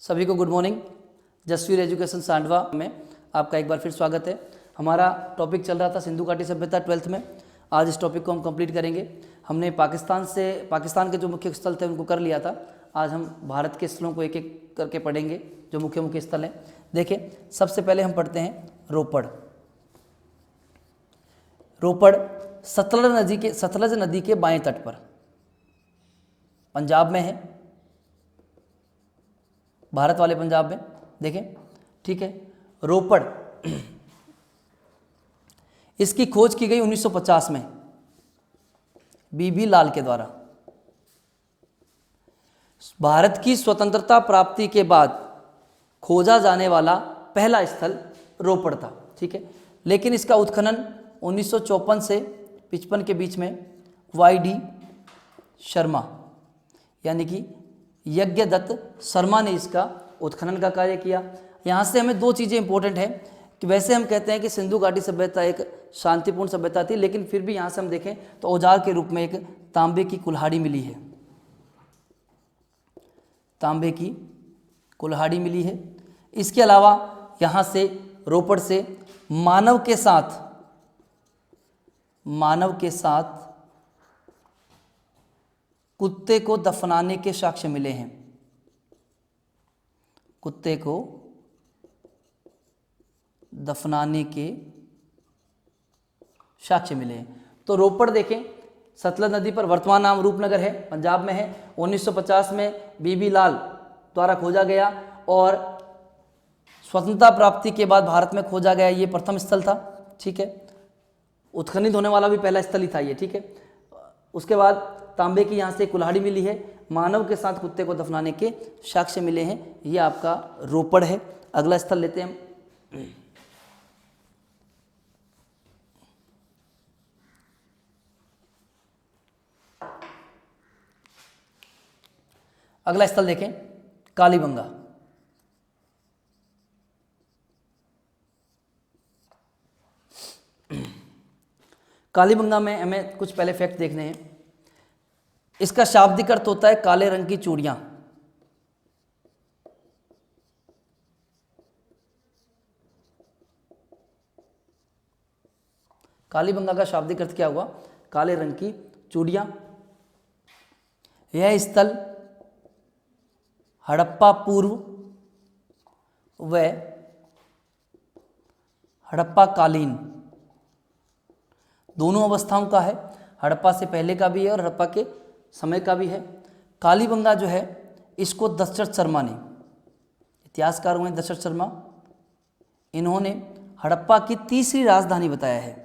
सभी को good morning. Jasvir education Sandwa में आपका एक बार फिर स्वागत है। हमारा टॉपिक चल रहा था सिंधु घाटी सभ्यता 12th में। आज इस टॉपिक को हम कंप्लीट करेंगे। हमने पाकिस्तान के जो मुख्य स्थल थे उनको कर लिया था। आज हम भारत के स्थलों को एक एक करके पढ़ेंगे जो मुख्य मुख्य स्थल हैं। देखिए, सबसे पहले हम पढ़ते हैं रोपड़। रोपड़ सतलज नदी के बाएं तट पर पंजाब में है, भारत वाले पंजाब में। देखें, ठीक है। रोपड़ इसकी खोज की गई 1950 में बीबी लाल के द्वारा। भारत की स्वतंत्रता प्राप्ति के बाद खोजा जाने वाला पहला स्थल रोपड़ था, ठीक है। लेकिन इसका उत्खनन 1954 से 55 के बीच में वाई.डी. शर्मा यानी कि यज्ञदत्त शर्मा ने इसका उत्खनन का कार्य किया। यहाँ से हमें दो चीज़ें इंपॉर्टेंट हैं कि वैसे हम कहते हैं कि सिंधु घाटी सभ्यता एक शांतिपूर्ण सभ्यता थी, लेकिन फिर भी यहाँ से हम देखें तो औजार के रूप में एक तांबे की कुल्हाड़ी मिली है। तांबे की कुल्हाड़ी मिली है। इसके अलावा यहाँ से रोपड़ से मानव के साथ कुत्ते को दफनाने के साक्ष्य मिले हैं। कुत्ते को दफनाने के साक्ष्य मिले हैं। तो रोपड़ देखें, सतलज नदी पर, वर्तमान नाम रूपनगर है, पंजाब में है। 1950 में बीबी लाल द्वारा खोजा गया और स्वतंत्रता प्राप्ति के बाद भारत में खोजा गया ये प्रथम स्थल था, ठीक है। उत्खनित होने वाला भी पहला स्थल ही था ये, ठीक है। उसके बाद तांबे की यहाँ से कुल्हाड़ी मिली है। मानव के साथ कुत्ते को दफनाने के साक्ष्य मिले हैं। ये आपका रोपड़ है। अगला स्थल लेते हैं हम। अगला स्थल देखें, कालीबंगा। कालीबंगा में हमें कुछ पहले फैक्ट देखने हैं। इसका शाब्दिक अर्थ होता है काले रंग की चूड़ियां। कालीबंगा का शाब्दिक अर्थ क्या हुआ? काले रंग की चूड़ियां। यह स्थल हड़प्पा पूर्व व हड़प्पा कालीन दोनों अवस्थाओं का है। हड़प्पा से पहले का भी है और हड़प्पा के समय का भी है। कालीबंगा जो है इसको दशरथ शर्मा ने, इतिहासकार हुए दशरथ शर्मा, इन्होंने हड़प्पा की तीसरी राजधानी बताया है।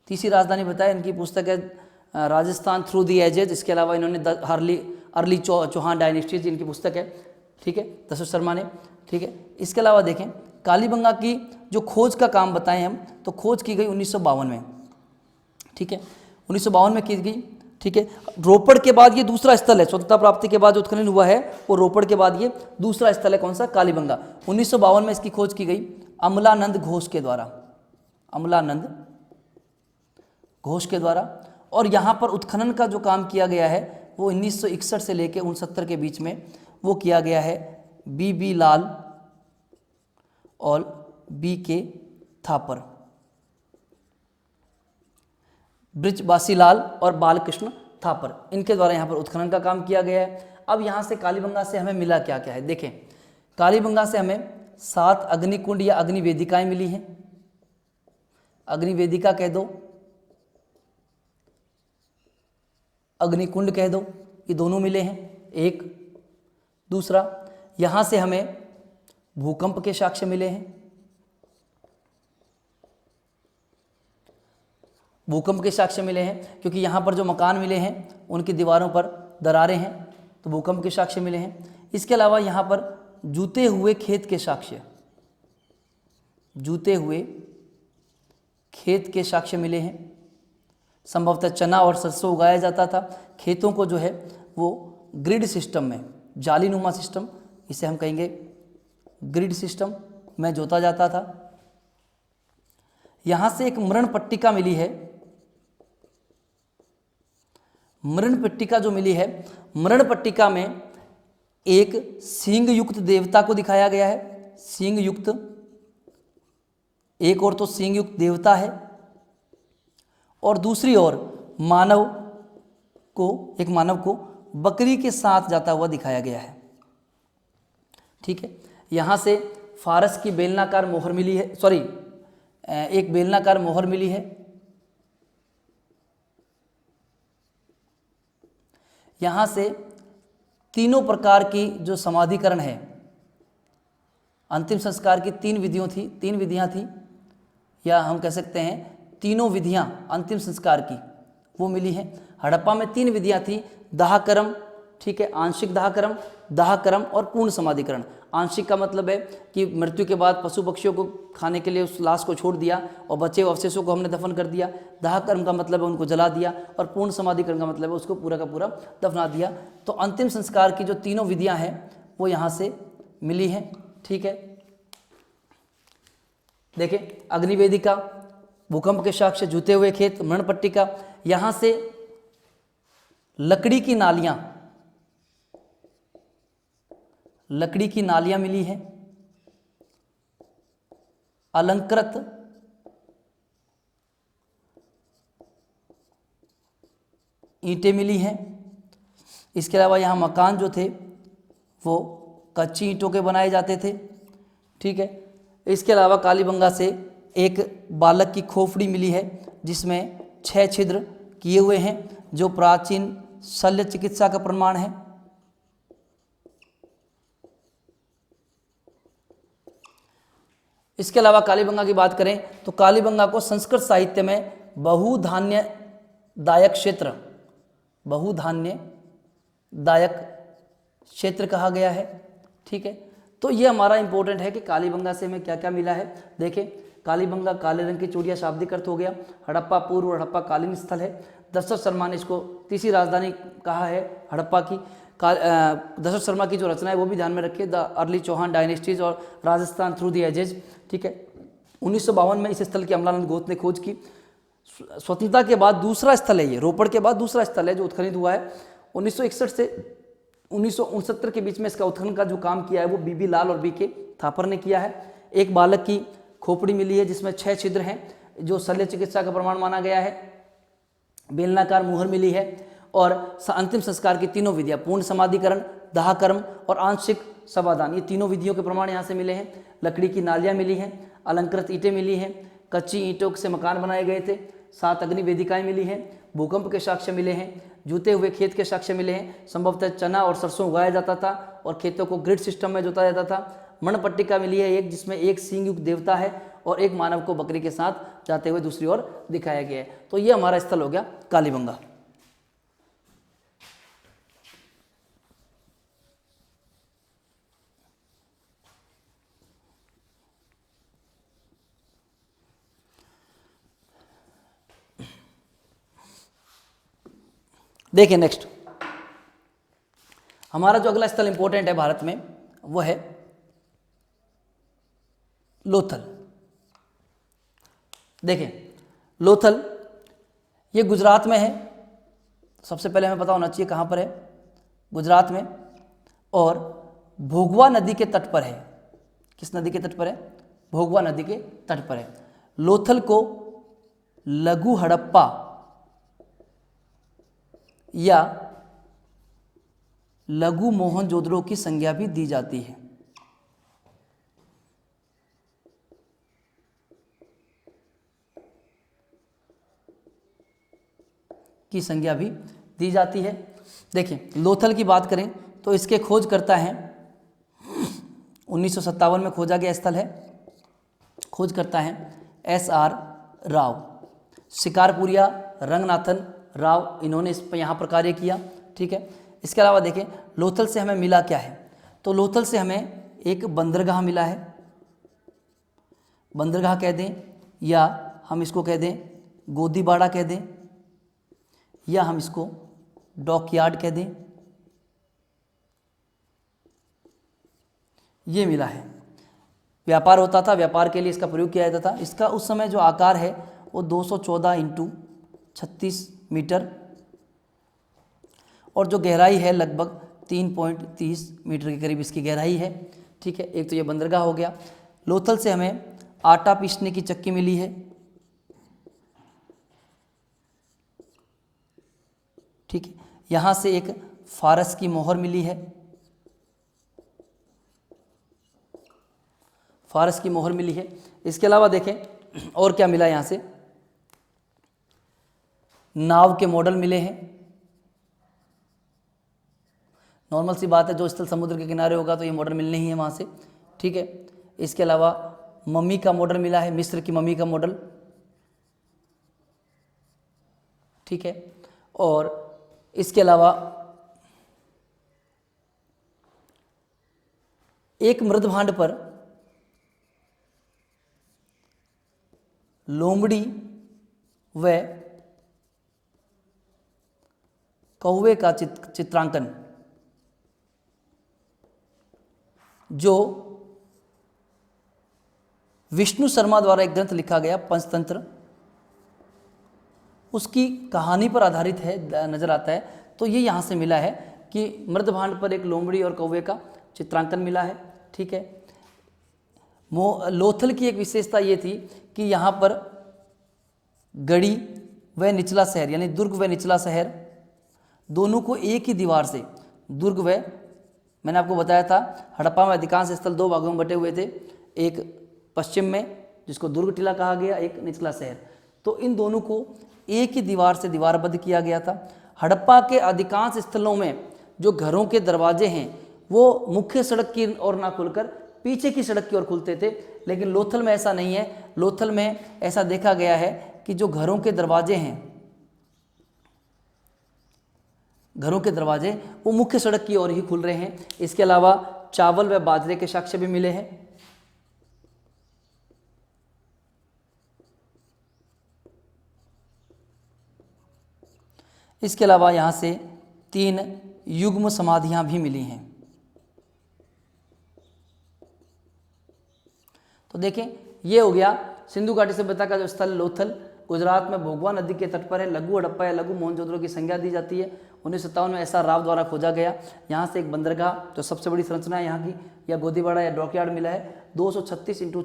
तीसरी राजधानी बताया। इनकी पुस्तक है राजस्थान थ्रू दी एजेज। इसके अलावा इन्होंने अर्ली चौहान डायनेस्टीज इनकी पुस्तक है, ठीक है, दशरथ शर्मा ने, ठीक है। इसके अलावा देखें, कालीबंगा की जो खोज का काम बताएं हम, तो खोज की गई 1952 में, ठीक है, 1952 में की गई, ठीक है। रोपड़ के बाद ये दूसरा स्थल है। स्वतंत्रता प्राप्ति के बाद उत्खनन हुआ है और रोपड़ के बाद ये दूसरा स्थल है। कौन सा? कालीबंगा। 1952 में इसकी खोज की गई अमलानंद घोष के द्वारा। अमलानंद घोष के द्वारा। और यहाँ पर उत्खनन का जो काम किया गया है वो 1961 से लेकर 69 के बीच में वो किया गया है बीबी लाल और बी.के. थापर, ब्रिजबासी लाल और बालकृष्ण थापर, इनके द्वारा यहाँ पर उत्खनन का काम किया गया है। अब यहाँ से कालीबंगा से हमें मिला क्या क्या है? देखें, कालीबंगा से हमें 7 अग्निकुंड या अग्निवेदिकाएं मिली हैं। अग्निवेदिका कह दो, अग्निकुंड कह दो, ये दोनों मिले हैं। एक दूसरा, यहाँ से हमें भूकंप के साक्ष्य मिले हैं। भूकंप के साक्ष्य मिले हैं क्योंकि यहाँ पर जो मकान मिले हैं उनकी दीवारों पर दरारें हैं, तो भूकंप के साक्ष्य मिले हैं। इसके अलावा यहाँ पर जूते हुए खेत के साक्ष्य, जूते हुए खेत के साक्ष्य मिले हैं। संभवतः चना और सरसों उगाया जाता था। खेतों को जो है वो ग्रिड सिस्टम में, जालीनुमा सिस्टम, इसे हम कहेंगे ग्रिड सिस्टम में जोता जाता था। यहाँ से एक मरण पट्टिका मिली है मृण पट्टिका जो मिली है, मृण पट्टिका में एक सींग युक्त देवता को दिखाया गया है, सींग युक्त, एक और तो सींग युक्त देवता है, और दूसरी ओर मानव को, एक मानव को बकरी के साथ जाता हुआ दिखाया गया है। ठीक है, यहाँ से फारस की बेलनाकार मोहर मिली है, सॉरी एक बेलनाकार मोहर मिली है। यहाँ से तीनों प्रकार की जो समाधिकरण है, अंतिम संस्कार की तीन विधियाँ थी, या हम कह सकते हैं तीनों विधियाँ अंतिम संस्कार की वो मिली हैं। हड़प्पा में 3 विधियाँ थी, दाह कर्म, ठीक है, आंशिक दाह कर्म, दाह कर्म और पूर्ण समाधिकरण। आंशिक का मतलब है कि मृत्यु के बाद पशु पक्षियों को खाने के लिए उस लाश को छोड़ दिया और बचे हुए अवशेषों को हमने दफन कर दिया। दाह कर्म का मतलब है उनको जला दिया, और पूर्ण समाधिकरण का मतलब है उसको पूरा का पूरा दफना दिया। तो अंतिम संस्कार की जो तीनों विधियां हैं वो यहाँ से मिली हैं। ठीक है, देखें अग्निवेदिका, भूकंप के साक्ष्य, जूते हुए खेत, मृण पट्टिका, यहाँ से लकड़ी की नालियां मिली हैं, अलंकृत ईंटें मिली हैं। इसके अलावा यहाँ मकान जो थे वो कच्ची ईंटों के बनाए जाते थे। ठीक है, इसके अलावा कालीबंगा से एक बालक की खोपड़ी मिली है जिसमें 6 छिद्र किए हुए हैं, जो प्राचीन शल्य चिकित्सा का प्रमाण है। इसके अलावा कालीबंगा की बात करें तो कालीबंगा को संस्कृत साहित्य में बहुधान्यदायक क्षेत्र कहा गया है। ठीक है, तो ये हमारा इंपॉर्टेंट है कि कालीबंगा से हमें क्या क्या मिला है। देखें, कालीबंगा काले रंग की चूड़ियाँ शाब्दिक अर्थ हो गया। हड़प्पा पूर्व और हड़प्पा कालीन स्थल है। दशरथ शर्मा ने इसको तीसरी राजधानी कहा है हड़प्पा की। दशरथ शर्मा की जो रचना है वो भी ध्यान में रखिए, द अर्ली चौहान डायनेस्टीज और राजस्थान थ्रू द एजेज। ठीक है, 1952 में इस स्थल की अमलानंद गोत ने खोज की। स्वतंत्रता के बाद दूसरा स्थल है ये, रोपड़ के बाद दूसरा स्थल है जो उत्खनन हुआ है। 1961 से 1969 के बीच में इसका उत्खनन का जो काम किया है वो बीबी लाल और बीके थापर ने किया है। एक बालक की खोपड़ी मिली है जिसमें 6 छिद्र हैं, जो शल्य चिकित्सा का प्रमाण माना गया है। बेलनाकार मुहर मिली है, और अंतिम संस्कार की तीनों विधियां, पूर्ण समाधिकरण, दाह कर्म और आंशिक समाधान, ये तीनों विधियों के प्रमाण यहाँ से मिले हैं। लकड़ी की नालियाँ मिली हैं, अलंकृत ईंटें मिली हैं, कच्ची ईंटों से मकान बनाए गए थे, 7 अग्नि वेदिकाएँ मिली हैं, भूकंप के साक्ष्य मिले हैं, जूते हुए खेत के साक्ष्य मिले हैं। संभवतः चना और सरसों उगाया जाता था और खेतों को ग्रिड सिस्टम में जोता जाता था। मण पट्टिका मिली है एक, जिसमें एक सींग युक्त देवता है और एक मानव को बकरी के साथ जाते हुए दूसरी ओर दिखाया गया है। तो ये हमारा स्थल हो गया कालीबंगा। देखिए नेक्स्ट हमारा जो अगला स्थल इंपॉर्टेंट है भारत में वो है लोथल। देखें लोथल ये गुजरात में है। सबसे पहले हमें पता होना चाहिए कहाँ पर है, गुजरात में, और भोगवा नदी के तट पर है। किस नदी के तट पर है? भोगवा नदी के तट पर है। लोथल को लघु हड़प्पा या लघु मोहनजोदड़ो की संज्ञा भी दी जाती है। की संज्ञा भी दी जाती है। देखिए लोथल की बात करें तो इसके खोज करता है 1957 में खोजा गया स्थल है। खोज करता है SR राव, शिकारपुरिया रंगनाथन राव, इन्होंने इस पर यहाँ पर कार्य किया। ठीक है, इसके अलावा देखें लोथल से हमें मिला क्या है, तो लोथल से हमें एक बंदरगाह मिला है। बंदरगाह कह दें या हम इसको कह दें गोदीबाड़ा कह दें या हम इसको डॉकयार्ड कह दें, ये मिला है। व्यापार होता था, व्यापार के लिए इसका प्रयोग किया जाता था। इसका उस समय जो आकार है वो 214 × 36 मीटर और जो गहराई है लगभग 3.30 मीटर के करीब इसकी गहराई है। ठीक है, एक तो ये बंदरगाह हो गया। लोथल से हमें आटा पीसने की चक्की मिली है। ठीक है, यहाँ से एक फारस की मोहर मिली है, फारस की मोहर मिली है। इसके अलावा देखें और क्या मिला, यहाँ से नाव के मॉडल मिले हैं। नॉर्मल सी बात है, जो स्थल समुद्र के किनारे होगा तो ये मॉडल मिलने ही है वहाँ से। ठीक है, इसके अलावा मम्मी का मॉडल मिला है, मिस्र की मम्मी का मॉडल। ठीक है, और इसके अलावा एक मृदभांड पर लोमड़ी व कौवे का चित्रांकन जो विष्णु शर्मा द्वारा एक ग्रंथ लिखा गया पंचतंत्र, उसकी कहानी पर आधारित है, नजर आता है। तो ये यहाँ से मिला है कि मृदभांड पर एक लोमड़ी और कौवे का चित्रांकन मिला है। ठीक है, लोथल की एक विशेषता ये थी कि यहाँ पर गढ़ी व निचला शहर यानी दुर्ग व निचला शहर दोनों को एक ही दीवार से, दुर्ग व, मैंने आपको बताया था हड़प्पा में अधिकांश स्थल दो भागों में बटे हुए थे, एक पश्चिम में जिसको दुर्ग टीला कहा गया, एक निचला शहर। तो इन दोनों को एक ही दीवार से दीवारबद्ध किया गया था। हड़प्पा के अधिकांश स्थलों में जो घरों के दरवाजे हैं वो मुख्य सड़क की ओर ना खुलकर पीछे की सड़क की ओर खुलते थे, लेकिन लोथल में ऐसा नहीं है। लोथल में ऐसा देखा गया है कि जो घरों के दरवाजे हैं, घरों के दरवाजे वो मुख्य सड़क की ओर ही खुल रहे हैं। इसके अलावा चावल व बाजरे के साक्ष्य भी मिले हैं। इसके अलावा यहाँ से 3 युग्म समाधियाँ भी मिली हैं। तो देखें, ये हो गया सिंधु घाटी सभ्यता का जो स्थल लोथल, गुजरात में भोगवा नदी के तट पर है। लघु हड़प्पा या लघु मोहनजोदड़ो की संज्ञा दी जाती है। 1957 में ऐसा राव द्वारा खोजा गया। यहाँ से एक बंदरगाह जो सबसे बड़ी संरचना है यहाँ की, या गोदीबाड़ा या डॉकयार्ड मिला है। 214 इंटू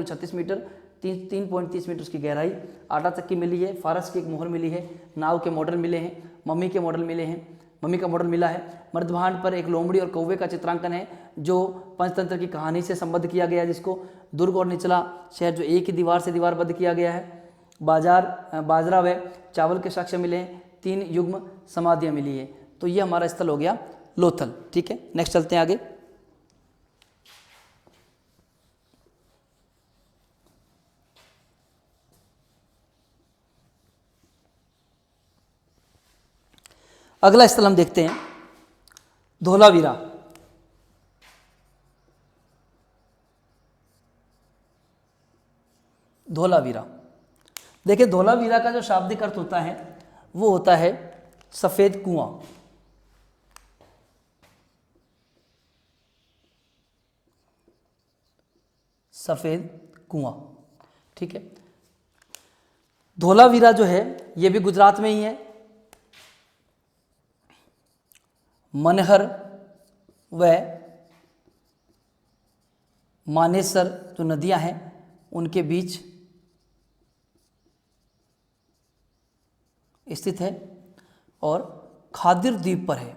36 मीटर, 3.30 मीटर उसकी गहराई। आटा चक्की मिली है, फारस की एक मोहर मिली है, नाव के मॉडल मिले हैं, मम्मी के मॉडल मिले हैं, मम्मी का मॉडल मिला है। मर्दभांड पर एक लोमड़ी और कौवे का चित्रांकन है जो पंचतंत्र की कहानी से संबद्ध किया गया है, जिसको दुर्ग और निचला शहर जो एक ही दीवार से दीवारबद्ध किया गया है। बाजरा व चावल के साक्ष्य मिले हैं। 3 युग्म समाधियाँ मिली है। तो ये हमारा स्थल हो गया लोथल। ठीक है, नेक्स्ट चलते हैं आगे। अगला स्थल हम देखते हैं धोलावीरा। धोलावीरा, देखिए धोलावीरा का जो शाब्दिक अर्थ होता है वो होता है सफेद कुआं। सफेद कुआं, ठीक है। धोलावीरा जो है ये भी गुजरात में ही है। मनहर व मानेसर जो नदियां हैं उनके बीच स्थित है और खादिर द्वीप पर है।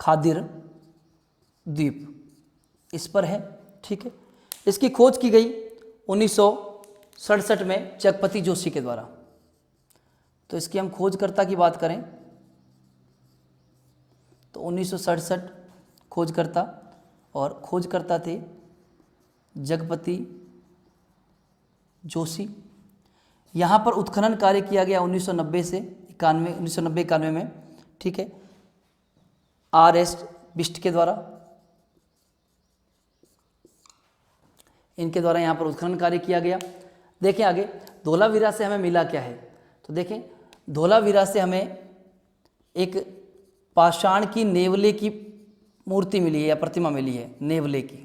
खादिर द्वीप इस पर है, ठीक है। इसकी खोज की गई 1967 में जगपति जोशी के द्वारा। तो इसकी हम खोजकर्ता की बात करें तो 1967 खोजकर्ता, और खोजकर्ता थे जगपति जोशी। यहाँ पर उत्खनन कार्य किया गया 1990 से 91 में, ठीक है, RS बिष्ट के द्वारा। इनके द्वारा यहाँ पर उत्खनन कार्य किया गया। देखें आगे धोलावीरा से हमें मिला क्या है, तो देखें धोलावीरा से हमें एक पाषाण की नेवले की मूर्ति मिली है या प्रतिमा मिली है, नेवले की,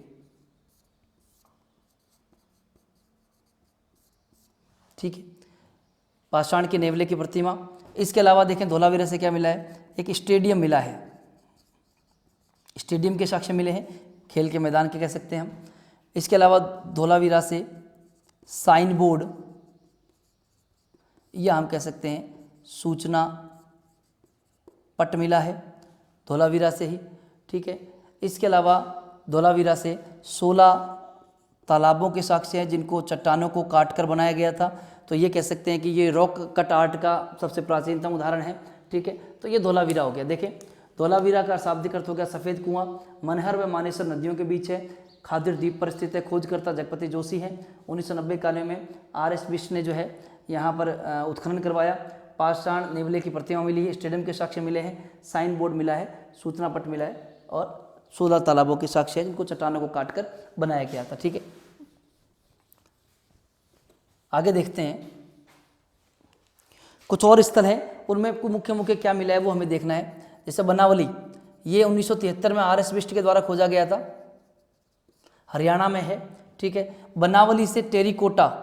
ठीक है। पाषाण की नेवले की प्रतिमा। इसके अलावा देखें धोलावीरा से क्या मिला है, एक स्टेडियम मिला है, स्टेडियम के साक्ष्य मिले हैं, खेल के मैदान के कह सकते हैं हम। इसके अलावा धोलावीरा से साइन बोर्ड या हम कह सकते हैं सूचना पट मिला है धोलावीरा से ही, ठीक है। इसके अलावा धोलावीरा से 16 तालाबों के साक्ष्य हैं जिनको चट्टानों को काट कर बनाया गया था, तो ये कह सकते हैं कि ये रॉक कट आर्ट का सबसे प्राचीनतम उदाहरण है, ठीक है। तो ये धोलावीरा हो गया। देखें धोलावीरा का शाब्दिक अर्थ हो गया सफ़ेद कुआं, मनहर व मानेसर नदियों के बीच है, खादिर द्वीप पर स्थित है, खोजकर्ता जगपति जोशी हैं। 1990 के आने में RS बिष्ट ने जो है यहाँ पर उत्खनन करवाया, पाषाण नेवले की प्रतिमा मिली है, स्टेडियम के साक्ष्य मिले हैं, साइन बोर्ड मिला है, सूचना पट मिला है और 16 तालाबों के साक्ष्य है जिनको चट्टानों को काटकर बनाया गया था, ठीक है। आगे देखते हैं कुछ और स्थल हैं, उनमें मुख्य मुख्य क्या मिला है वो हमें देखना है। जैसे बनावली, ये 1973 में RS बिष्ट के द्वारा खोजा गया था, हरियाणा में है, ठीक है। बनावली से टेरिकोटा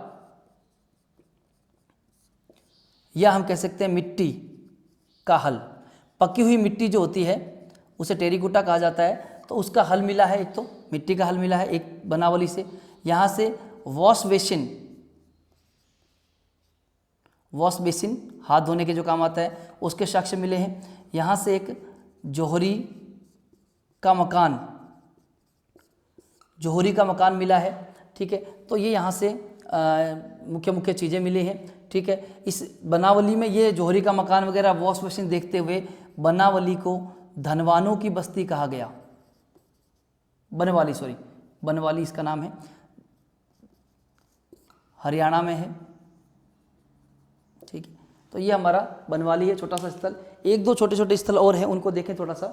या हम कह सकते हैं मिट्टी का हल, पकी हुई मिट्टी जो होती है उसे टेरिकोटा कहा जाता है, तो उसका हल मिला है, एक तो मिट्टी का हल मिला है एक बनावली से। यहाँ से वॉश बेसिन हाथ धोने के जो काम आता है उसके साक्ष्य मिले हैं। यहाँ से एक जोहरी का मकान मिला है, ठीक है। तो ये यहाँ से मुख्य मुख्य चीज़ें मिली हैं, ठीक है। इस बनावली में ये जोहरी का मकान वगैरह वॉश बेसिन देखते हुए बनावली को धनवानों की बस्ती कहा गया, बनवाली इसका नाम है, हरियाणा में है, ठीक है। तो ये हमारा बनवाली है, छोटा सा स्थल। एक दो छोटे छोटे स्थल और हैं, उनको देखें थोड़ा सा।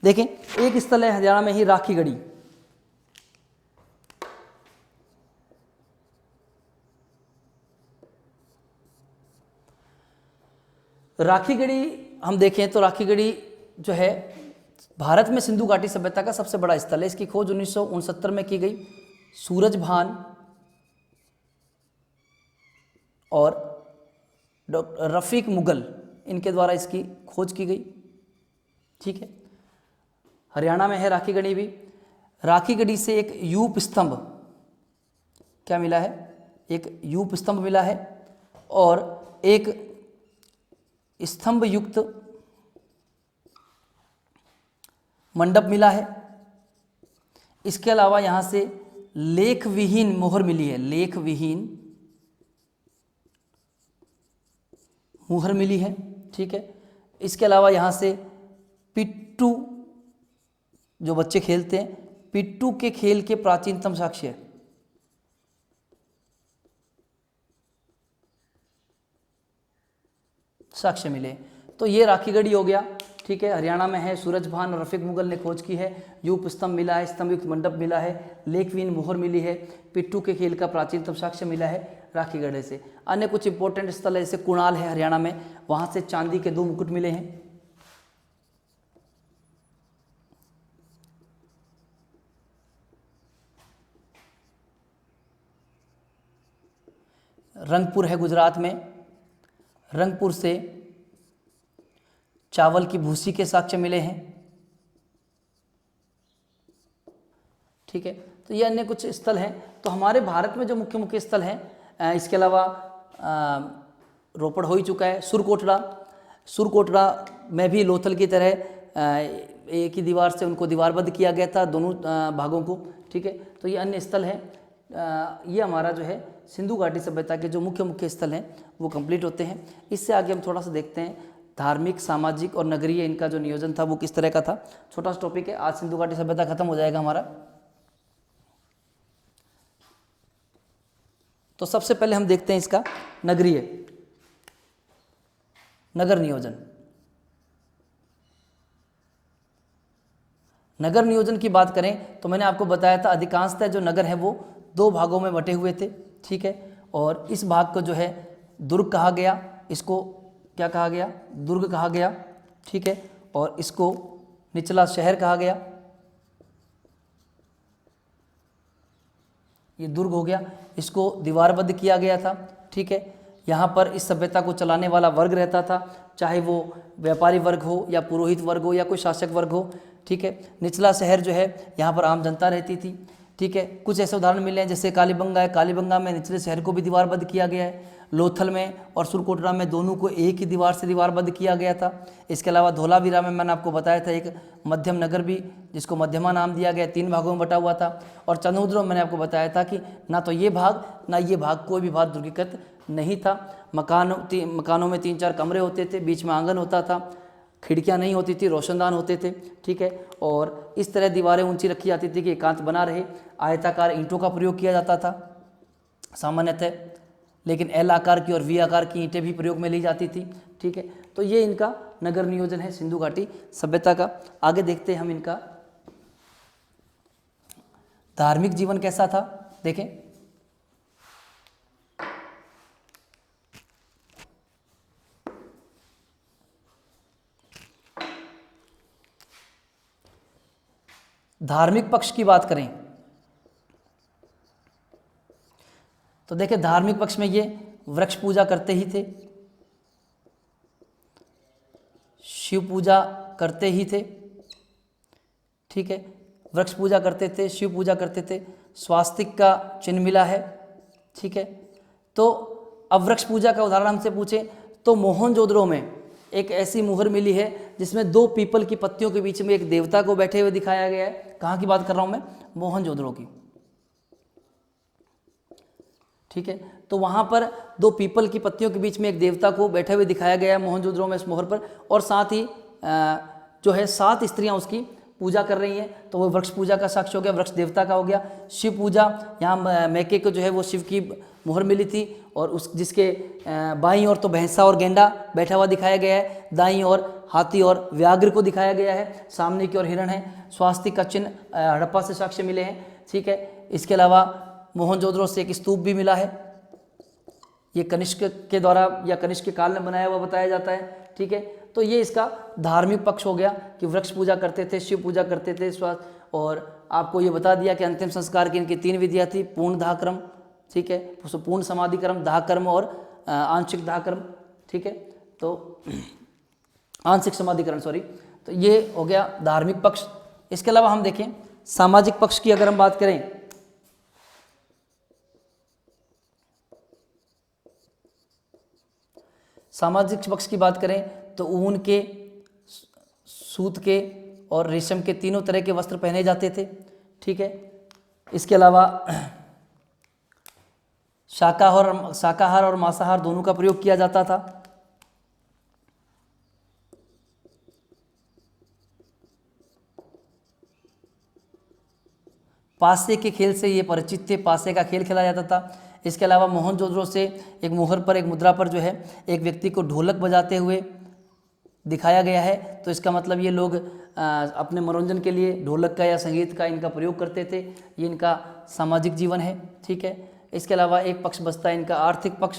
देखें एक स्थल है हरियाणा में ही, राखीगढ़ी। राखीगढ़ी हम देखें तो राखीगढ़ी जो है भारत में सिंधु घाटी सभ्यता का सबसे बड़ा स्थल है। इसकी खोज 1969 में की गई, सूरजभान और डॉक्टर रफीक मुगल इनके द्वारा इसकी खोज की गई, ठीक है। हरियाणा में है राखीगढ़ी भी। राखीगढ़ी से एक यूप स्तंभ क्या मिला है, एक यूप स्तंभ मिला है और एक स्तंभ युक्त मंडप मिला है। इसके अलावा यहाँ से लेख विहीन मोहर मिली है, लेख विहीन मुहर मिली है, ठीक है। इसके अलावा यहाँ से पिट्टू जो बच्चे खेलते हैं, पिट्टू के खेल के प्राचीनतम साक्ष्य मिले। तो ये राखीगढ़ी हो गया, ठीक है, हरियाणा में है। सूरजभान और रफीक मुगल ने खोज की है। यूप स्तंभ मिला है, स्तंभ युक्त मंडप मिला है, लेखवीन मोहर मिली है, पिट्टू के खेल का प्राचीनतम साक्ष्य मिला है राखीगढ़ से। अन्य कुछ इंपॉर्टेंट स्थल है, जैसे कुणाल है हरियाणा में, वहाँ से चांदी के 2 मुकुट मिले हैं। रंगपुर है गुजरात में, रंगपुर से चावल की भूसी के साक्ष्य मिले हैं, ठीक है। तो ये अन्य कुछ स्थल हैं। तो हमारे भारत में जो मुख्य मुख्य स्थल हैं, इसके अलावा रोपड़ हो ही चुका है, सुरकोटड़ा में भी लोथल की तरह एक ही दीवार से उनको दीवारबद्ध किया गया था, दोनों भागों को, ठीक है। तो ये अन्य स्थल हैं। ये हमारा जो है सिंधु घाटी सभ्यता के जो मुख्य मुख्य स्थल हैं वो कंप्लीट होते हैं। इससे आगे हम थोड़ा सा देखते हैं धार्मिक, सामाजिक और नगरीय इनका जो नियोजन था वो किस तरह का था। छोटा सा टॉपिक है, आज सिंधु घाटी सभ्यता खत्म हो जाएगा हमारा। तो सबसे पहले हम देखते हैं इसका नगरीय, नगर नियोजन। नगर नियोजन की बात करें तो मैंने आपको बताया था अधिकांशतः जो नगर है वो 2 भागों में बटे हुए थे, ठीक है। और इस भाग को जो है दुर्ग कहा गया, इसको क्या कहा गया, दुर्ग कहा गया, ठीक है। और इसको निचला शहर कहा गया। ये दुर्ग हो गया, इसको दीवारबद्ध किया गया था। ठीक है, यहाँ पर इस सभ्यता को चलाने वाला वर्ग रहता था, चाहे वो व्यापारी वर्ग हो या पुरोहित वर्ग हो या कोई शासक वर्ग हो। ठीक है, निचला शहर जो है यहाँ पर आम जनता रहती थी। ठीक है, कुछ ऐसे उदाहरण मिले हैं जैसे कालीबंगा है, कालीबंगा में निचले शहर को भी दीवारबद्ध किया गया है। लोथल में और सुरकोटरा में दोनों को एक ही दीवार से दीवारबद्ध किया गया था। इसके अलावा धोलावीरा में मैंने आपको बताया था एक मध्यम नगर भी, जिसको मध्यमा नाम दिया गया, 3 भागों में बटा हुआ था। और चंदुद्र मैंने आपको बताया था कि ना तो ये भाग ना ये भाग, कोई भी भाग दुर्गीकृत नहीं था। मकानों में 3-4 कमरे होते थे, बीच में आंगन होता था, खिड़कियां नहीं होती थी, रोशनदान होते थे। ठीक है, और इस तरह दीवारें ऊंची रखी जाती थी कि एकांत बना रहे। आयताकार ईंटों का प्रयोग किया जाता था सामान्यतः, लेकिन एल आकार की और वी आकार की ईंटें भी प्रयोग में ली जाती थी। ठीक है, तो ये इनका नगर नियोजन है सिंधु घाटी सभ्यता का। आगे देखते हैं हम इनका धार्मिक जीवन कैसा था। देखें, धार्मिक पक्ष की बात करें तो देखिए, धार्मिक पक्ष में ये वृक्ष पूजा करते ही थे, शिव पूजा करते ही थे। ठीक है, वृक्ष पूजा करते थे, शिव पूजा करते थे, स्वास्तिक का चिन्ह मिला है। ठीक है, तो अब वृक्ष पूजा का उदाहरण हमसे पूछे तो मोहनजोदड़ो में एक ऐसी मुहर मिली है जिसमें 2 पीपल की पत्तियों के बीच में एक देवता को बैठे हुए दिखाया गया है। कहाँ की बात कर रहा हूँ मैं? मोहनजोदड़ो की। ठीक है, तो वहाँ पर 2 पीपल की पत्तियों के बीच में एक देवता को बैठे हुए दिखाया गया है मोहनजोदड़ो में इस मोहर पर, और साथ ही जो है 7 स्त्रियाँ उसकी पूजा कर रही हैं, तो वो वृक्ष पूजा का साक्ष्य हो गया, वृक्ष देवता का हो गया। शिव पूजा, यहाँ मैके को जो है वो शिव की मुहर मिली थी, और उस जिसके बाईं ओर तो भैंसा और गेंडा बैठा हुआ दिखाया गया है, दाईं ओर हाथी और व्याघ्र को दिखाया गया है, सामने की ओर हिरण है। स्वास्तिक का चिन्ह हड़प्पा से साक्ष्य मिले हैं। ठीक है, इसके अलावा मोहनजोदड़ो से एक स्तूप भी मिला है, ये कनिष्क के द्वारा या कनिष्क के काल में बनाया हुआ बताया जाता है। ठीक है, तो ये इसका धार्मिक पक्ष हो गया कि वृक्ष पूजा करते थे, शिव पूजा करते थे, और आपको ये बता दिया कि अंतिम संस्कार की इनकी 3 विधियाँ थी, पूर्ण दाह कर्म, ठीक है, पूर्ण समाधि कर्म, दाह कर्म और आंशिक दाह कर्म। ठीक है, तो आंशिक समाधिकरण, सॉरी। तो ये हो गया धार्मिक पक्ष। इसके अलावा हम देखें सामाजिक पक्ष की अगर हम बात करें, सामाजिक पक्ष की बात करें तो ऊन के, सूत के और रेशम के तीनों तरह के वस्त्र पहने जाते थे। ठीक है, इसके अलावा शाकाहार और मांसाहार दोनों का प्रयोग किया जाता था। पासे के खेल से ये परिचित थे, पासे का खेल खेला जाता था। इसके अलावा मोहनजोदड़ो से एक मुहर पर, एक मुद्रा पर जो है एक व्यक्ति को ढोलक बजाते हुए दिखाया गया है, तो इसका मतलब ये लोग अपने मनोरंजन के लिए ढोलक का या संगीत का इनका प्रयोग करते थे। ये इनका सामाजिक जीवन है। ठीक है, इसके अलावा एक पक्ष बचता है इनका आर्थिक पक्ष।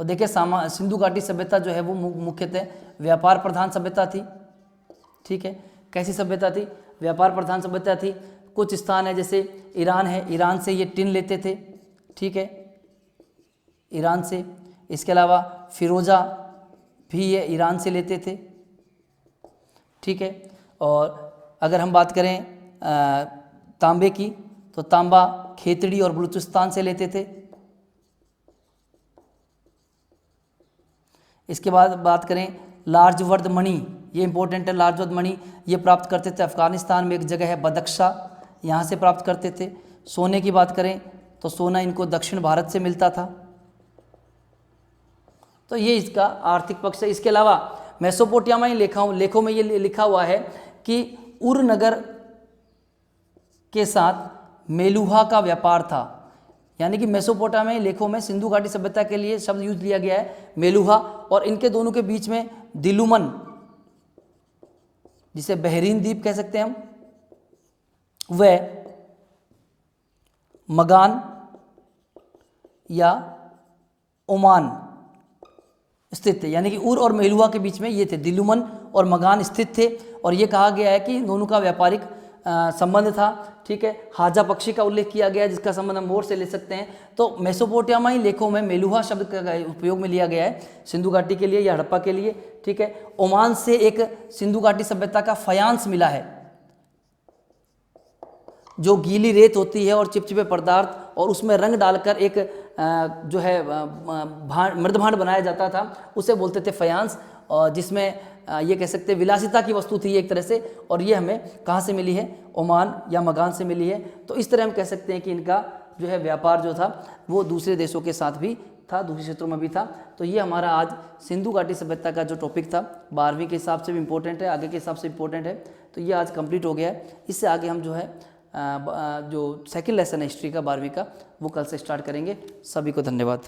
तो देखिए, सिंधु घाटी सभ्यता जो है वो मुख्यतः व्यापार प्रधान सभ्यता थी। ठीक है, कैसी सभ्यता थी? व्यापार प्रधान सभ्यता थी। कुछ स्थान है जैसे ईरान है, ईरान से ये टिन लेते थे। ठीक है, ईरान से। इसके अलावा फिरोजा भी ये ईरान से लेते थे। ठीक है, और अगर हम बात करें तांबे की, तो तांबा खेतड़ी और बलूचिस्तान से लेते थे। इसके बाद बात करें लार्ज वर्द मणि, ये इंपॉर्टेंट है। लार्ज वर्द मणि ये प्राप्त करते थे अफगानिस्तान में एक जगह है बदख्शा, यहाँ से प्राप्त करते थे। सोने की बात करें तो सोना इनको दक्षिण भारत से मिलता था। तो ये इसका आर्थिक पक्ष है। इसके अलावा मेसोपोटामियाई लेखों में ये लिखा हुआ है कि उर नगर के साथ मेलुहा का व्यापार था, यानी कि मेसोपोटामियाई लेखों में सिंधु घाटी सभ्यता के लिए शब्द यूज लिया गया है मेलुहा, और इनके दोनों के बीच में दिलुमन, जिसे बहरीन द्वीप कह सकते हैं हम, वह मगान या ओमान स्थित थे, यानी कि उर और मेलुहा के बीच में ये थे, दिलुमन और मगान स्थित थे। और ये कहा गया है कि दोनों का व्यापारिक संबंध था, ठीक है। हाजा पक्षी का उल्लेख किया गया है जिसका संबंध हम मोर से ले सकते हैं। तो मेसोपोटामियाई लेखों में मेलुहा शब्द का उपयोग में लिया गया है सिंधु घाटी के लिए या हड़प्पा के लिए, ठीक है। ओमान से एक सिंधु घाटी सभ्यता का फयांस मिला है, जो गीली रेत होती है और चिपचिपे पदार्थ और उसमें रंग डालकर एक जो है मृदभांड बनाया जाता था, उसे बोलते थे फयांस, और जिसमें ये कह सकते हैं विलासिता की वस्तु थी एक तरह से। और ये हमें कहाँ से मिली है? ओमान या मगान से मिली है। तो इस तरह हम कह सकते हैं कि इनका जो है व्यापार जो था वो दूसरे देशों के साथ भी था, दूसरे क्षेत्रों में भी था। तो ये हमारा आज सिंधु घाटी सभ्यता का जो टॉपिक था 12वीं के हिसाब से भी इम्पोर्टेंट है, आगे के हिसाब से इम्पोर्टेंट है। तो ये आज कंप्लीट हो गया है। इससे आगे हम जो है जो सेकंड लेसन है हिस्ट्री का 12वीं का, वो कल से स्टार्ट करेंगे। सभी को धन्यवाद।